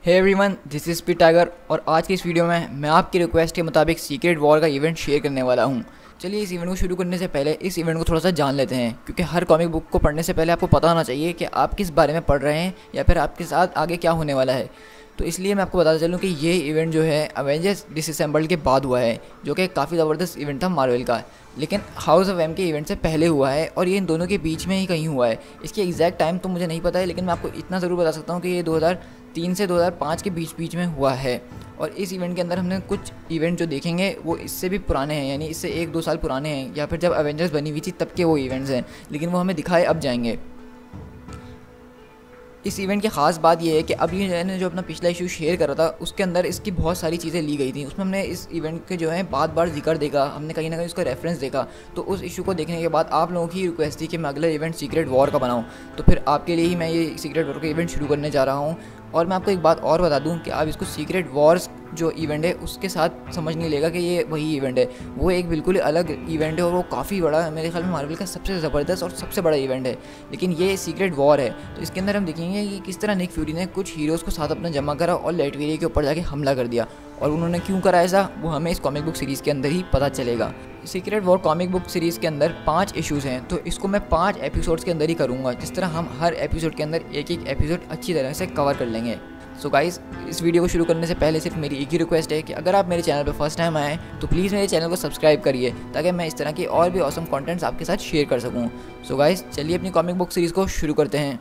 Hey everyone, this is P Tiger और आज की इस वीडियो में मैं आपकी रिक्वेस्ट के मुताबिक सीक्रेट वॉर का इवेंट शेयर करने वाला हूं। चलिए इस इवेंट को शुरू करने से पहले इस इवेंट को थोड़ा सा जान लेते हैं, क्योंकि हर कॉमिक बुक को पढ़ने से पहले आपको पता होना चाहिए कि आप किस बारे में पढ़ रहे हैं या फिर आपके साथ आगे क्या होने वाला है। तो इसलिए मैं आपको बताता चलूँ कि ये इवेंट जो है अवेंजर्स डिसअसेंबल्ड के बाद हुआ है, जो कि काफ़ी ज़बरदस्त इवेंट था मार्वल का, लेकिन हाउस ऑफ एम के इवेंट से पहले हुआ है और ये इन दोनों के बीच में ही कहीं हुआ है। इसकी एग्जैक्ट टाइम तो मुझे नहीं पता है, लेकिन मैं आपको इतना ज़रूर बता सकता हूँ कि ये 2003 से 2005 के बीच में हुआ है। और इस इवेंट के अंदर हमने कुछ इवेंट जो देखेंगे वो इससे भी पुराने हैं, यानी इससे 1-2 साल पुराने हैं, या फिर जब अवेंजर्स बनी हुई थी तब के वो इवेंट्स हैं, लेकिन वो हमें दिखाए अब जाएंगे। इस इवेंट की ख़ास बात यह है कि अब ये मैंने जो अपना पिछला इशू शेयर करा था उसके अंदर इसकी बहुत सारी चीज़ें ली गई थी। उसमें हमने इस इवेंट के जो है बार जिक्र देखा, हमने कहीं ना कहीं उसका रेफरेंस देखा। तो उस इशू को देखने के बाद आप लोगों की रिक्वेस्ट थी कि मैं अगला इवेंट सीक्रेट वॉर का बनाऊं, तो फिर आपके लिए ही मैं ये सीक्रेट वॉर का इवेंट शुरू करने जा रहा हूँ। और मैं आपको एक बात और बता दूं कि आप इसको सीक्रेट वॉर्स जो इवेंट है उसके साथ समझ नहीं लेगा कि ये वही इवेंट है। वो एक बिल्कुल अलग इवेंट है और वो काफ़ी बड़ा है, मेरे ख्याल में मार्वल का सबसे ज़बरदस्त और सबसे बड़ा इवेंट है। लेकिन ये सीक्रेट वॉर है, तो इसके अंदर हम देखेंगे कि किस तरह निक फ्यूरी ने कुछ हीरोज़ को साथ अपना जमा करा और लेटवेरिया के ऊपर जाके हमला कर दिया। और उन्होंने क्यों करा ऐसा, वो हमें इस कॉमिक बुक सीरीज़ के अंदर ही पता चलेगा। Secret war comic book series के अंदर 5 इश्यूज़ हैं, तो इसको मैं 5 एपिसोड्स के अंदर ही करूँगा, जिस तरह हम हर एपिसोड के अंदर एक एपिसोड अच्छी तरह से कवर कर लेंगे। सो गाइस, इस वीडियो को शुरू करने से पहले सिर्फ मेरी एक ही रिक्वेस्ट है कि अगर आप मेरे चैनल पर फर्स्ट टाइम आए तो प्लीज़ मेरे चैनल को सब्सक्राइब करिए, ताकि मैं इस तरह की और भी ऑसम कंटेंट्स आपके साथ शेयर कर सकूं। सो गाइस, चलिए अपनी कॉमिक बुक सीरीज़ को शुरू करते हैं।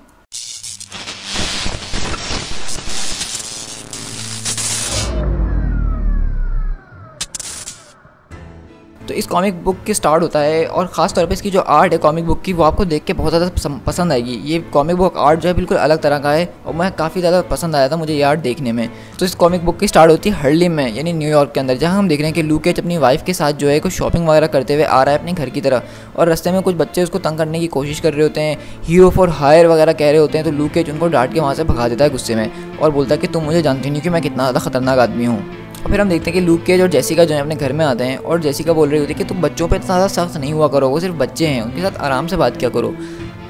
तो इस कॉमिक बुक की स्टार्ट होता है और ख़ास तौर पे इसकी जो आर्ट है कॉमिक बुक की, वो आपको देख के बहुत ज़्यादा पसंद आएगी। ये कॉमिक बुक आर्ट जो है बिल्कुल अलग तरह का है और मैं काफ़ी ज़्यादा पसंद आया था मुझे ये आर्ट देखने में। तो इस कॉमिक बुक की स्टार्ट होती है हार्लेम में, यानी न्यूयॉर्क के अंदर, जहाँ हम देख रहे हैं कि लूक केज अपनी वाइफ के साथ जो है कुछ शॉपिंग वगैरह करते हुए आ रहा है अपने घर की तरफ, और रास्ते में कुछ बच्चे उसको तंग करने की कोशिश कर रहे होते हैं, हीरो फॉर हायर वगैरह कह रहे होते हैं। तो लूक केज उनको डांट के वहाँ से भगा देता है गुस्से में और बोलता है कि तुम मुझे जानती नहीं कि मैं कितना ज़्यादा खतरनाक आदमी हूँ। और फिर हम देखते हैं कि लूक केज और जेसिका जो है अपने घर में आते हैं और जेसिका बोल रही होती है कि तुम बच्चों पे इतना ज़्यादा सख्त नहीं हुआ करो, वो सिर्फ बच्चे हैं, उनके साथ आराम से बात किया करो।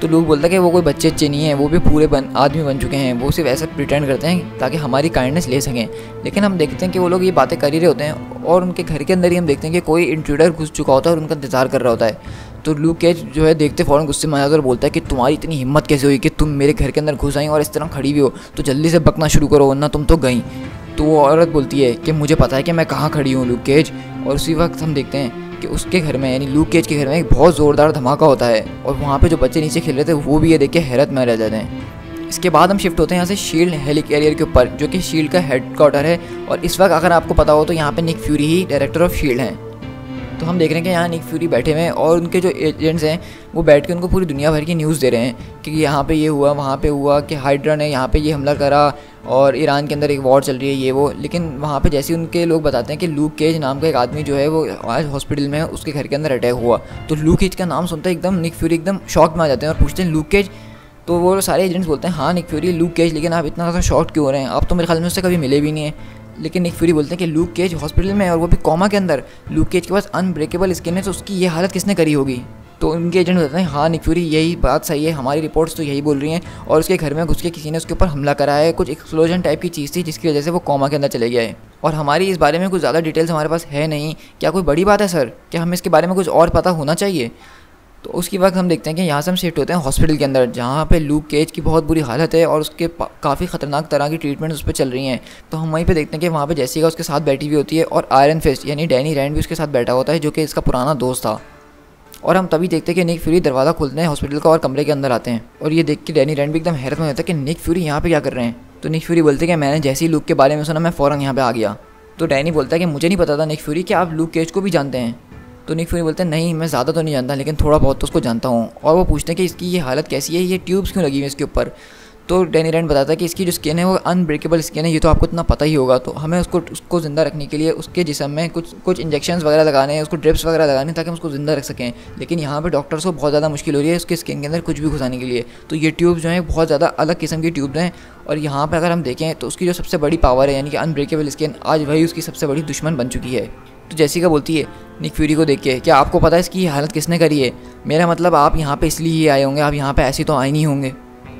तो लूक बोलता है कि वो कोई बच्चे अच्छे नहीं हैं, वो भी पूरे आदमी बन चुके हैं, वो सिर्फ ऐसा प्रिटेंड करते हैं ताकि हमारी काइंडनेस ले सकें। लेकिन हम देखते हैं कि वो लोग ये बातें कर ही रहे होते हैं और उनके घर के अंदर ही हम देखते हैं कि कोई इंट्रूडर घुस चुका होता है और उनका इंतजार कर रहा होता है। तो लूक केज जो है देखते फ़ौरन गुस्से में आ जाता है और बोलता है कि तुम्हारी इतनी हिम्मत कैसे हुई कि तुम मेरे घर के अंदर घुस आई और इस तरह खड़ी भी हो, तो जल्दी से बकना शुरू करो वरना तुम तो गई। तो वो औरत बोलती है कि मुझे पता है कि मैं कहाँ खड़ी हूँ लूक केज। और उसी वक्त हम देखते हैं कि उसके घर में, यानी लूक केज के घर में एक बहुत ज़ोरदार धमाका होता है और वहाँ पे जो बच्चे नीचे खेल रहे थे वो भी ये देख के हैरत में रह जाते हैं। इसके बाद हम शिफ्ट होते हैं यहाँ से शील्ड हेली कैरियर के ऊपर, जो कि शील्ड का हेडक्वार्टर है। और इस वक्त अगर आपको पता हो तो यहाँ पे निक फ्यूरी ही डायरेक्टर ऑफ शील्ड हैं। तो हम देख रहे हैं कि यहाँ निक फ्यूरी बैठे हुए हैं और उनके जो एजेंट्स हैं वो बैठ के उनको पूरी दुनिया भर की न्यूज़ दे रहे हैं कि यहाँ पे ये हुआ, वहाँ पे हुआ, कि हाइड्रा ने यहाँ पे ये हमला करा और ईरान के अंदर एक वॉर चल रही है, ये वो। लेकिन वहाँ पे जैसे उनके लोग बताते हैं कि लूक केज नाम का एक आदमी जो है वो आज हॉस्पिटल में है, उसके घर के अंदर अटैक हुआ। तो लूक केज का नाम सुनते एकदम निक फ्यूरी एकदम शॉक में आ जाते हैं और पूछते हैं लूक केज। तो वो सारे एजेंट्स बोलते हैं हाँ निक फ्यूरी लूक केज, लेकिन आप इतना ज़्यादा शॉक क्यों हो रहे हैं, आप तो मेरे ख्याल में उससे कभी मिले भी नहीं है। लेकिन निक फ्यूरी बोलते हैं कि लूक केज हॉस्पिटल में है और वो भी कोमा के अंदर, लूक केज के पास अनब्रेकेबल स्किन है, तो उसकी ये हालत किसने करी होगी। तो उनके एजेंट बताते हैं हाँ निक फ्यूरी यही बात सही है, हमारी रिपोर्ट्स तो यही बोल रही हैं, और उसके घर में घुस के किसी ने उसके ऊपर हमला करा है, कुछ एक्सप्लोजन टाइप की चीज़ थी जिसकी वजह से वो कोमा के अंदर चले गया है। और हमारी इस बारे में कुछ ज़्यादा डिटेल्स हमारे पास है नहीं। क्या कोई बड़ी बात है सर, क्या हमें इसके बारे में कुछ और पता होना चाहिए। तो उसकी वक्त हम देखते हैं कि यहाँ से हम शिफ्ट होते हैं हॉस्पिटल के अंदर, जहाँ पे लूक केज की बहुत बुरी हालत है और उसके काफ़ी ख़तरनाक तरह की ट्रीटमेंट उस पर चल रही हैं। तो हम वहीं पे देखते हैं कि वहाँ पे जेसिका उसके साथ बैठी हुई होती है और आयरन फिस्ट यानी डैनी रैंड भी उसके साथ बैठा होता है, जो कि इसका पुराना दोस्त था। और हम तभी देखते हैं कि निक फ्यूरी दरवाज़ा खोलते हैं हॉस्पिटल का और कमरे के अंदर आते हैं, और ये देख के डैनी रैंड भी एकदम हैरत में होता है कि निक फ्यूरी यहाँ पर क्या कर रहे हैं। तो निक फ्यूरी बोलते हैं कि मैंने जैसे ही लूक के बारे में सुना मैं फ़ौरन यहाँ पर आ गया। तो डैनी बोलता है कि मुझे नहीं पता था निक फ्यूरी कि आप लूक केज को भी जानते हैं। तो निक फ्यूरी बोलते हैं नहीं, मैं ज़्यादा तो नहीं जानता, लेकिन थोड़ा बहुत तो उसको जानता हूँ। और वो पूछते हैं कि इसकी ये हालत कैसी है, ये ट्यूब्स क्यों लगी हुई है इसके ऊपर। तो डैनी रैंड बताता है कि इसकी जो स्किन है वो अनब्रेकेबल स्किन है, ये तो आपको इतना पता ही होगा। तो हमें उसको ज़िंदा रखने के लिए उसके जिस्म में कुछ इंजेक्शंस वगैरह लगाने हैं, उसको ड्रिप्स वगैरह लगाने हैं ताकि हम उसको ज़िंदा रख सकें। लेकिन यहाँ पे डॉक्टर्स को बहुत ज़्यादा मुश्किल हो रही है उसके स्किन के अंदर कुछ भी घुसाने के लिए। तो ये ट्यूब्स जो हैं बहुत ज़्यादा अलग किस्म की ट्यूब्स हैं। और यहाँ पर अगर हम देखें तो उसकी जो सबसे बड़ी पावर है यानी कि अनब्रेकेबल स्किन, आज वही उसकी सबसे बड़ी दुश्मन बन चुकी है। तो जेसिका बोलती है निक फ्यूरी को देख के, क्या आपको पता है इसकी हालत किसने करी है। मेरा मतलब आप यहाँ पे इसलिए ही आए होंगे, आप यहाँ पे ऐसे तो आए नहीं होंगे।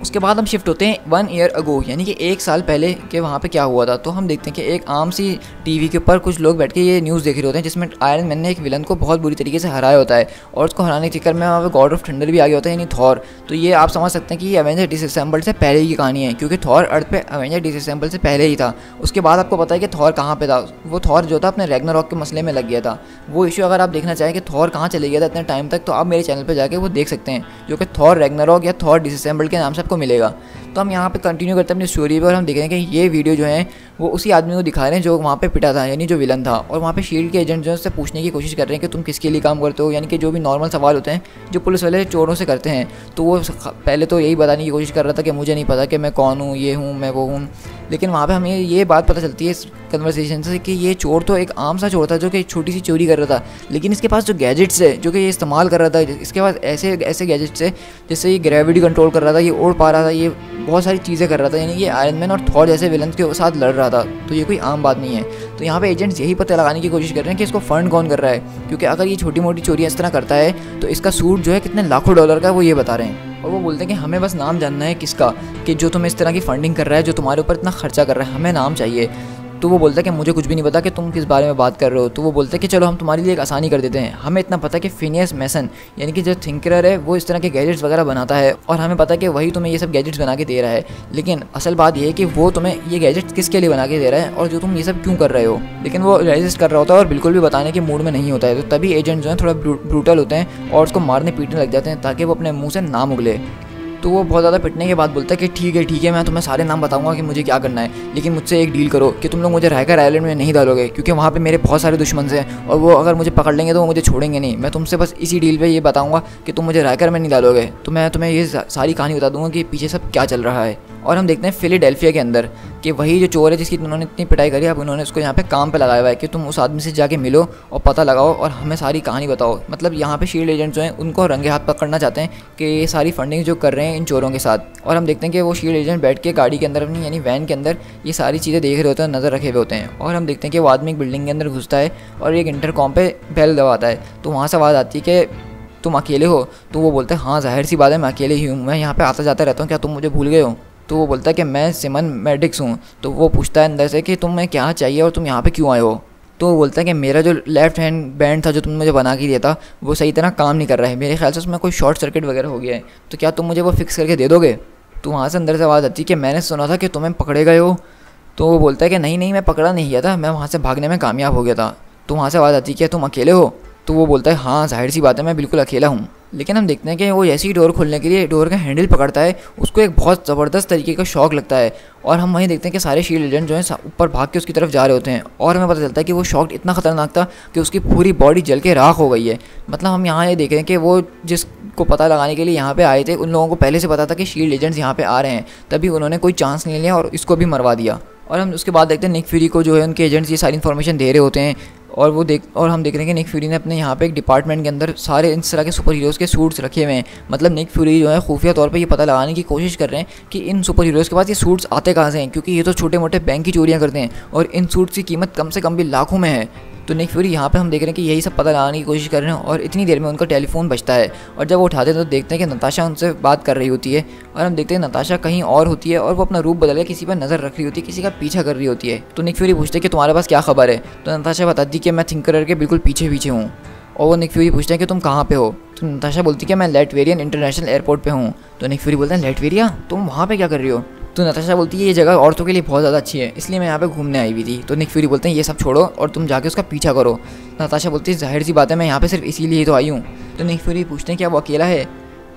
उसके बाद हम शिफ्ट होते हैं 1 ईयर अगो, यानी कि 1 साल पहले के वहाँ पे क्या हुआ था। तो हम देखते हैं कि एक आम सी टीवी के ऊपर कुछ लोग बैठ के ये न्यूज़ देख रहे होते हैं जिसमें आयरन मैन ने एक विलन को बहुत बुरी तरीके से हराया होता है और उसको हराने के चक्कर में वहाँ पे गॉड ऑफ थंडर भी आ गया होता है, यानी थॉर। तो ये आप समझ सकते हैं कि ये एवेंजर डिसअसेंबल्ड से पहले की कहानी है, क्योंकि थॉर अर्थ पे एवेंजर डिसअसेंबल्ड से पहले ही था। उसके बाद आपको पता है कि थॉर कहाँ पे था। वो थॉर जो था अपने रैग्नारॉक के मसले में लग गया था। वो इशू अगर आप देखना चाहें कि थॉर कहाँ चले गया था इतने टाइम तक, तो आप मेरे चैनल पर जाके वो देख सकते हैं, जो कि थॉर रैग्नारॉक या थॉर डिसअसेंबल्ड के नाम से आपको मिलेगा। तो हम यहाँ पे कंटिन्यू करते हैं अपनी स्टोरी पे और हम देख रहे हैं कि ये वीडियो जो है वो उसी आदमी को दिखा रहे हैं जो वहाँ पे पिटा था, यानी जो विलन था। और वहाँ पे शील्ड के एजेंट जो है उससे पूछने की कोशिश कर रहे हैं कि तुम किसके लिए काम करते हो, यानी कि जो भी नॉर्मल सवाल होते हैं जो पुलिस वाले चोरों से करते हैं। तो वो पहले तो यही बताने की कोशिश कर रहा था कि मुझे नहीं पता कि मैं कौन हूँ, ये हूँ, मैं वो हूँ। लेकिन वहाँ पे हमें ये बात पता चलती है इस कन्वर्सेशन से कि ये चोर तो एक आम सा चोर था जो कि एक छोटी सी चोरी कर रहा था, लेकिन इसके पास जो गैजेट्स है जो कि ये इस्तेमाल कर रहा था, इसके पास ऐसे ऐसे गैजेट्स है जिससे ये ग्रेविटी कंट्रोल कर रहा था, ये उड़ पा रहा था, ये बहुत सारी चीज़ें कर रहा था, यानी कि आयरन मैन और थॉर जैसे विलन के साथ लड़ रहा था। तो ये कोई आम बात नहीं है। तो यहाँ पे एजेंट्स यही पता लगाने की कोशिश कर रहे हैं कि इसको फंड कौन कर रहा है, क्योंकि अगर ये छोटी मोटी चोरियाँ इस तरह करता है तो इसका सूट जो है कितने लाखों डॉलर का है वो ये बता रहे हैं। और वो बोलते हैं कि हमें बस नाम जानना है किसका, कि जो तुम्हें इस तरह की फंडिंग कर रहा है, जो तुम्हारे ऊपर इतना खर्चा कर रहा है, हमें नाम चाहिए। तो वो बोलता है कि मुझे कुछ भी नहीं पता कि तुम किस बारे में बात कर रहे हो। तो वो बोलते हैं कि चलो हम तुम्हारे लिए एक आसानी कर देते हैं, हमें इतना पता है कि फिनियस मैसन यानी कि जो थिंकरर है वो इस तरह के गैजेट्स वगैरह बनाता है और हमें पता है कि वही तुम्हें ये सब गैजेट्स बना के दे रहा है। लेकिन असल बात ये है कि वो तुम्हें ये गैजेट्स किसके लिए बना के दे रहा है और जो तुम ये सब क्यों कर रहे हो। लेकिन वो रेजिस्ट कर रहा होता है और बिल्कुल भी बताने के मूड में नहीं होता है। तो तभी एजेंट जो है थोड़ा ब्रूटल होते हैं और उसको मारने पीटने लग जाते हैं ताकि वो अपने मुँह से ना उगले। तो वो बहुत ज़्यादा पिटने के बाद बोलता है कि ठीक है मैं तुम्हें सारे नाम बताऊंगा कि मुझे क्या करना है, लेकिन मुझसे एक डील करो कि तुम लोग मुझे राइकर आइलैंड में नहीं डालोगे, क्योंकि वहाँ पे मेरे बहुत सारे दुश्मन हैं और वो अगर मुझे पकड़ लेंगे तो वो मुझे छोड़ेंगे नहीं। मैं तुमसे बस इसी डील पे ये बताऊंगा कि तुम मुझे राइकर में नहीं डालोगे, तो मैं तुम्हें ये सारी कहानी बता दूंगा कि पीछे सब क्या चल रहा है। और हम देखते हैं फिलाडेल्फिया के अंदर कि वही जो चोर है जिसकी उन्होंने इतनी पिटाई करी, अब उन्होंने उसको यहाँ पे काम पे लगाया हुआ है कि तुम उस आदमी से जाके मिलो और पता लगाओ और हमें सारी कहानी बताओ। मतलब यहाँ पे शील्ड एजेंट जो हैं उनको रंगे हाथ पकड़ना चाहते हैं कि ये सारी फंडिंग जो कर रहे हैं इन चोरों के साथ। और हम देखते हैं कि वो शील्ड एजेंट बैठ के गाड़ी के अंदर अपनी यानी वैन के अंदर ये सारी चीज़ें देख रहे होते हैं, नज़र रखे हुए होते हैं। और हम देखते हैं कि वो आदमी एक बिल्डिंग के अंदर घुसता है और एक इंटरकॉम पे बेल दबाता है। तो वहाँ से आवाज़ आती है कि तुम अकेले हो। तो वो बोलते हैं हाँ जाहिर सी बात है मैं अकेले ही हूँ, मैं यहाँ पे आता जाता रहता हूँ, क्या तुम मुझे भूल गए हो। तो वो बोलता है कि मैं सिमन मैडिक्स हूँ। तो वो पूछता है अंदर से कि तुम्हें क्या चाहिए और तुम यहाँ पे क्यों आए हो। तो वो बोलता है कि मेरा जो लेफ़्ट हैंड बैंड था जो तुमने मुझे बना के दिया था वो सही तरह काम नहीं कर रहा है, मेरे ख्याल से उसमें कोई शॉर्ट सर्किट वगैरह हो गया है, तो क्या तुम मुझे वो फिक्स करके दे दोगे। तो वहाँ से अंदर से आवाज़ आती है कि मैंने सुना था कि तुम्हें पकड़े गए हो। तो वो बोलता है कि नहीं मैं पकड़ा नहीं गया था, मैं वहाँ से भागने में कामयाब हो गया था। तो वहाँ से आवाज़ आती है कि तुम अकेले हो। तो वो बोलता है हाँ जाहिर सी बात है मैं बिल्कुल अकेला हूँ। लेकिन हम देखते हैं कि वो जैसे ही डोर खोलने के लिए डोर का हैंडल पकड़ता है उसको एक बहुत ज़बरदस्त तरीके का शॉक लगता है और हम वहीं देखते हैं कि सारे शील्ड एजेंट जो हैं ऊपर भाग के उसकी तरफ जा रहे होते हैं और हमें पता चलता है कि वो शॉक इतना ख़तरनाक था कि उसकी पूरी बॉडी जल के राख हो गई है। मतलब हम यहाँ ये देख रहे हैं कि वो जिसको पता लगाने के लिए यहाँ पे आए थे उन लोगों को पहले से पता था कि शील्ड एजेंट्स यहाँ पे आ रहे हैं, तभी उन्होंने कोई चांस नहीं लिया और इसको भी मरवा दिया। और हम उसके बाद देखते हैं निक फ्यूरी को जो है उनके एजेंट्स ये सारी इन्फॉर्मेशन दे रहे होते हैं और हम देख रहे हैं कि निक फ्यूरी ने अपने यहाँ पे एक डिपार्टमेंट के अंदर सारे इस तरह के सुपर हीरोज़ के सूट्स रखे हुए हैं। मतलब निक फ्यूरी जो है खुफिया तौर पे ये पता लगाने की कोशिश कर रहे हैं कि इन सुपर हीरोज़ के पास ये सूट्स आते कहाँ से हैं, क्योंकि ये तो छोटे मोटे बैंक की चोरियाँ करते हैं और इन सूट्स की कीमत कम से कम भी लाखों में है। तो निक फ्यूरी यहाँ पे हम देख रहे हैं कि यही सब पता लगाने की कोशिश कर रहे हैं और इतनी देर में उनका टेलीफोन बजता है और जब वो उठाते हैं तो देखते हैं कि नताशा उनसे बात कर रही होती है और हम देखते हैं नताशा कहीं और होती है और वो अपना रूप बदल के किसी पर नज़र रख रही होती है, किसी का पीछा कर रही होती है। तो निक फ्यूरी पूछते हैं कि तुम्हारे पास क्या खबर है। तो नताशा बताती है कि मैं थिंकरर के बिल्कुल पीछे हूँ। और वो निक फ्यूरी पूछते हैं कि तुम कहाँ पे हो। तो नताशा बोलती है कि मैं लैटवेरियन इंटरनेशनल एयरपोर्ट पे हूँ। तो निक फ्यूरी बोलते हैं लैटवेरिया, तुम वहाँ पे क्या कर रही हो। तो नताशा बोलती है ये जगह औरतों के लिए बहुत ज़्यादा अच्छी है इसलिए मैं यहाँ पे घूमने आई हुई थी। तो निक फ्यूरी बोलते हैं ये सब छोड़ो और तुम जाके उसका पीछा करो। नताशा बोलती है जाहिर सी बात है मैं यहाँ पे सिर्फ इसीलिए ही तो आई हूँ। तो निक फ्यूरी पूछते हैं क्या वो अकेला है।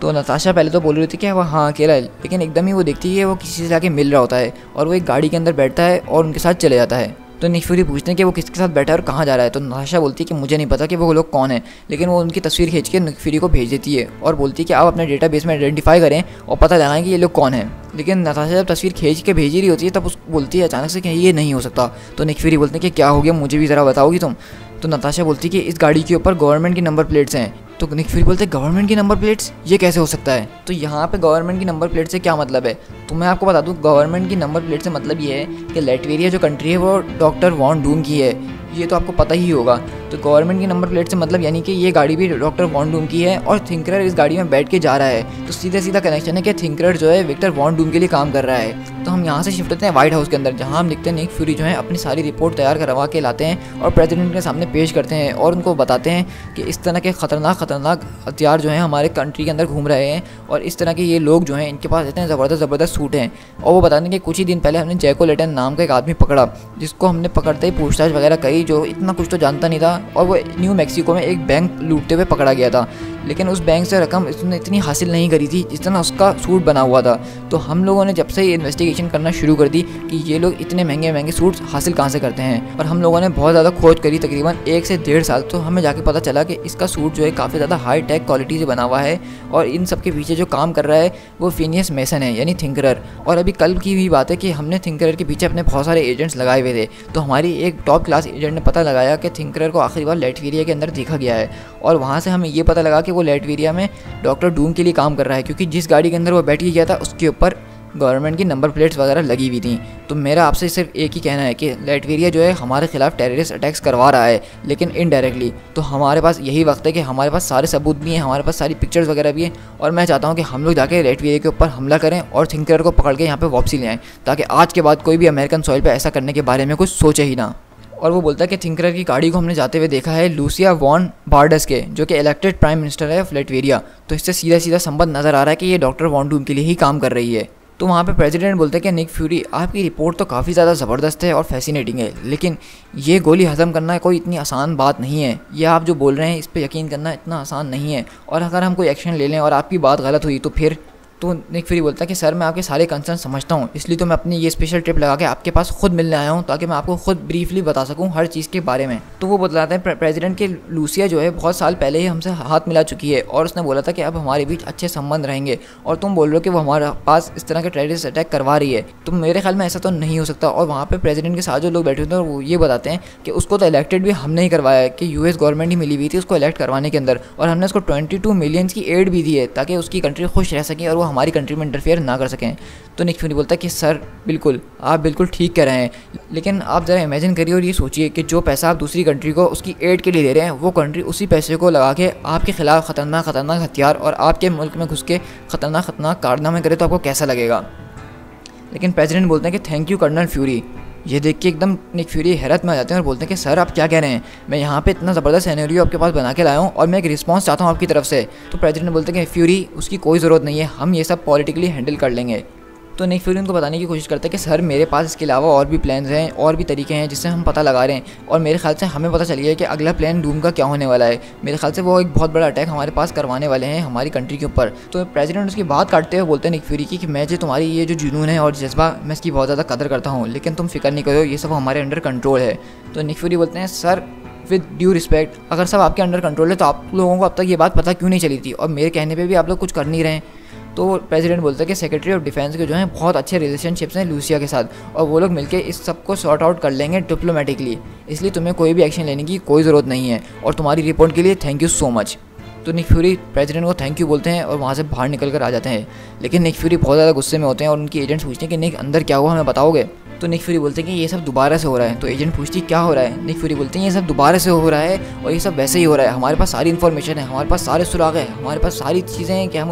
तो नताशा पहले तो बोल रही थी कि वो हाँ अकेला है, लेकिन एकदम ही वो देखती है कि वो किसी से जाके मिल रहा होता है और वो एक गाड़ी के अंदर बैठता है और उनके साथ चले जाता है। तो निक फ्यूरी पूछते हैं कि वो किसके साथ बैठा है और कहाँ जा रहा है। तो नताशा बोलती है कि मुझे नहीं पता कि वो लोग कौन है, लेकिन वो उनकी तस्वीर खींच के निक फ्यूरी को भेज देती है और बोलती है कि आप अपने डेटाबेस में आइडेंटिफाई करें और पता लगाएं कि ये लोग कौन हैं। लेकिन नताशा जब तस्वीर खींच के भेज ही रही होती है तब उसको बोलती है अचानक से कि ये नहीं हो सकता। तो निक फ्यूरी बोलते हैं कि क्या हो गया मुझे भी ज़रा बताओगी तुम। तो नताशा बोलती है कि इस गाड़ी के ऊपर गवर्नमेंट की नंबर प्लेट्स हैं। तो निक फ्यूरी बोलते हैं गवर्नमेंट की नंबर प्लेट्स, ये कैसे हो सकता है। तो यहाँ पे गवर्नमेंट की नंबर प्लेट से क्या मतलब है, तो मैं आपको बता दूँ गवर्नमेंट की नंबर प्लेट से मतलब ये है कि लैटवेरिया जो कंट्री है वो डॉक्टर वॉन डूम की है, ये तो आपको पता ही होगा। तो गवर्नमेंट की नंबर प्लेट से मतलब यानी कि ये गाड़ी भी डॉक्टर वॉन डूम की है और थिंकरर इस गाड़ी में बैठ के जा रहा है। तो सीधा सीधा कनेक्शन है कि थिंकरर जो है विक्टर वॉन डूम के लिए काम कर रहा है। तो हम यहाँ से शिफ्ट होते हैं व्हाइट हाउस के अंदर, जहाँ हम देखते हैं निक फ्यूरी जो है अपनी सारी रिपोर्ट तैयार करवा के लाते हैं और प्रेसिडेंट के सामने पेश करते हैं और उनको बताते हैं कि इस तरह के खतरनाक हथियार जो हैं हमारे कंट्री के अंदर घूम रहे हैं और इस तरह के ये लोग जो हैं इनके पास इतने ज़बरदस्त सूट हैं। और वो बताते हैं कि कुछ ही दिन पहले हमने जैको लेटन नाम का एक आदमी पकड़ा, जिसको हमने पकड़ते ही पूछताछ वगैरह करी, जो इतना कुछ तो जानता नहीं था और वो न्यू मैक्सिको में एक बैंक लूटते हुए पकड़ा गया था। लेकिन उस बैंक से रकम उसने इतनी हासिल नहीं करी थी जितना उसका सूट बना हुआ था। तो हम लोगों ने जब से ये इन्वेस्टिगेशन करना शुरू कर दी कि ये लोग इतने महंगे सूट्स हासिल कहाँ से करते हैं, और हम लोगों ने बहुत ज़्यादा खोज करी, तकरीबन 1 से 1.5 साल। तो हमें जाके पता चला कि इसका सूट जो है काफ़ी ज़्यादा हाई टेक क्वालिटी से बना हुआ है और इन सब के पीछे जो काम कर रहा है वो फिनियस मेसन है, यानी थिंकरर। और अभी कल की भी बात है कि हमने थिंकरर के पीछे अपने बहुत सारे एजेंट्स लगाए हुए थे। तो हमारी एक टॉप क्लास एजेंट ने पता लगाया कि थिंकरर को आखिरी बार लैटविरिया के अंदर देखा गया है और वहाँ से हमें ये पता लगा कि वो लैटविरिया में डॉक्टर डूम के लिए काम कर रहा है, क्योंकि जिस गाड़ी के अंदर वो बैठ गया था उसके ऊपर गवर्नमेंट की नंबर प्लेट्स वगैरह लगी हुई थी। तो मेरा आपसे सिर्फ एक ही कहना है कि लैटविरिया जो है हमारे खिलाफ टेररिस्ट अटैक्स करवा रहा है, लेकिन इनडायरेक्टली। तो हमारे पास यही वक्त है कि हमारे पास सारे सबूत भी हैं, हमारे पास सारी पिक्चर्स वगैरह भी हैं और मैं चाहता हूँ कि हम लोग जाके लैटविरिया के ऊपर हमला करें और थिंकरर को पकड़ के यहाँ पे वापसी ले आएँ, ताकि आज के बाद कोई भी अमेरिकन सॉइल पर ऐसा करने के बारे में कुछ सोचे ही ना। और वो बोलता है कि थिंकरर की गाड़ी को हमने जाते हुए देखा है लूसिया वॉन बार्डस के, जो कि इलेक्टेड प्राइम मिनिस्टर है ऑफ लैटविरिया। तो इससे सीधा सीधा संबंध नज़र आ रहा है कि ये डॉक्टर वॉन डूम के लिए ही काम कर रही है। तो वहाँ पे प्रेसिडेंट बोलते हैं कि निक फ्यूरी, आपकी रिपोर्ट तो काफ़ी ज़्यादा ज़बरदस्त है और फैसिनेटिंग है, लेकिन ये गोली हज़म करना कोई इतनी आसान बात नहीं है। ये आप जो बोल रहे हैं इस पर यकीन करना इतना आसान नहीं है, और अगर हम कोई एक्शन ले लें और आपकी बात गलत हुई तो फिर। तो निक फ्यूरी बोलता है कि सर मैं आपके सारे कंसर्न समझता हूँ, इसलिए तो मैं अपनी ये स्पेशल ट्रिप लगा के आपके पास खुद मिलने आया हूँ, ताकि मैं आपको खुद ब्रीफली बता सकूँ हर चीज़ के बारे में। तो वो बतलाते हैं प्रेसिडेंट के लूसिया जो है बहुत साल पहले ही हमसे हाथ मिला चुकी है और उसने बोला था कि अब हमारे बीच अच्छे संबंध रहेंगे, और तुम बोल रहे हो कि वो हमारे पास इस तरह के टेररिस्ट अटैक करवा रही है। तो मेरे ख्याल में ऐसा तो नहीं हो सकता। और वहाँ पर प्रेसिडेंट के साथ जो लोग बैठे हुए थे वो ये बताते हैं कि उसको तो इलेक्टेड भी हमने ही करवाया है, कि US गवर्नमेंट ही मिली हुई थी उसको इलेक्ट करवाने के अंदर, और हमने उसको 22 मिलियन की एड भी दी है ताकि उसकी कंट्री खुश रह सके और वो हमारी कंट्री में इंटरफेयर ना कर सकें। तो निक फ्यूरी बोलता है कि सर बिल्कुल, आप बिल्कुल ठीक कह रहे हैं, लेकिन आप ज़रा इमेजिन करिए और ये सोचिए कि जो पैसा आप दूसरी कंट्री को उसकी एड के लिए दे रहे हैं, वो कंट्री उसी पैसे को लगा के आपके खिलाफ खतरनाक हथियार और आपके मुल्क में घुस के खतरनाक कारनामे करे, तो आपको कैसा लगेगा। लेकिन प्रेसिडेंट बोलते हैं कि थैंक यू कर्नल फ्यूरी। ये देख के एकदम निक फ्यूरी हैरत में आ जाते हैं और बोलते हैं कि सर आप क्या कह रहे हैं, मैं यहाँ पे इतना ज़बरदस्त सिनेरियो आपके पास बना के लाया हूँ और मैं एक रिस्पांस चाहता हूँ आपकी तरफ से। तो प्रेसिडेंट बोलते हैं कि फ्यूरी उसकी कोई ज़रूरत नहीं है, हम ये सब पॉलिटिकली हैंडल कर लेंगे। तो निक फ्यूरी उनको बताने की कोशिश करते हैं कि सर मेरे पास इसके अलावा और भी प्लान्स हैं और भी तरीके हैं जिससे हम पता लगा रहे हैं, और मेरे ख्याल से हमें पता चल गया है कि अगला प्लान डूम का क्या होने वाला है। मेरे ख्याल से वो एक बहुत बड़ा अटैक हमारे पास करवाने वाले हैं हमारी कंट्री के ऊपर। तो प्रेसिडेंट उसकी बात काटते हुए बोलते हैं निक फ्यूरी की कि मैं जो तुम्हारी ये जो जुनून है और जज्बा, मैं इसकी बहुत ज़्यादा कदर करता हूँ, लेकिन तुम फिक्र नहीं करो, ये सब हमारे अंडर कंट्रोल है। तो निक फ्यूरी बोलते हैं सर विद ड्यू रिस्पेक्ट, अगर सब आपके अंडर कंट्रोल है तो आप लोगों को अब तक ये बात पता क्यों नहीं चली थी, और मेरे कहने पे भी आप लोग कुछ कर नहीं रहे हैं। तो प्रेसिडेंट बोलता है कि सेक्रेटरी ऑफ डिफेंस के जो हैं बहुत अच्छे रिलेशनशिप्स हैं लूसिया के साथ, और वो लोग मिलके इस सब को सॉर्ट आउट कर लेंगे डिप्लोमेटिकली, इसलिए तुम्हें कोई भी एक्शन लेने की कोई ज़रूरत नहीं है, और तुम्हारी रिपोर्ट के लिए थैंक यू सो मच। तो निक फ्यूरी प्रेसिडेंट को थैंक यू बोलते हैं और वहाँ से बाहर निकल कर आ जाते हैं। लेकिन निक फ्यूरी बहुत ज़्यादा गुस्से में होते हैं और उनकी एजेंट्स पूछते हैं कि निक अंदर क्या हुआ, हमें बताओगे। तो निक फ्यूरी बोलते हैं कि ये सब दोबारा से हो रहा है। तो एजेंट पूछती क्या हो रहा है। निक फ्यूरी बोलते हैं ये सब दोबारा से हो रहा है और ये सब वैसे ही हो रहा है, हमारे पास सारी इन्फॉर्मेशन है, हमारे पास सारे सुराग हैं, हमारे पास सारी चीज़ें हैं कि हम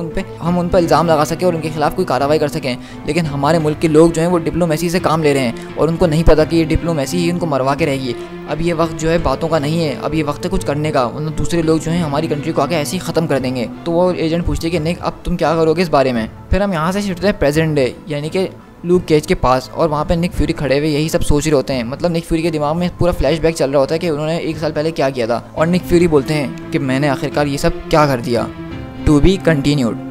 उन पर इल्ज़ाम लगा सकें और उनके खिलाफ कोई कार्रवाई कर सकें। लेकिन हमारे मुल्क के लोग जो हैं वो डिप्लोमेसी से काम ले रहे हैं और उनको नहीं पता कि ये डिप्लोमेसी ही उनको मरवा के रहेगी। अब ये वक्त जो है बातों का नहीं है, अब ये वक्त है कुछ करने का, वरना दूसरे लोग जो हैं हमारी कंट्री को आके ऐसे ही ख़त्म कर देंगे। तो वो एजेंट पूछते हैं कि निक अब तुम क्या करोगे इस बारे में। फिर हम यहाँ से शिफ्ट हैं प्रेजेंट डे यानी कि लूक केज के पास, और वहाँ पे निक फ्यूरी खड़े हुए यही सब सोच रहे होते हैं। मतलब निक फ्यूरी के दिमाग में पूरा फ्लैशबैक चल रहा होता है कि उन्होंने 1 साल पहले क्या किया था, और निक फ्यूरी बोलते हैं कि मैंने आखिरकार ये सब क्या कर दिया। To be continued.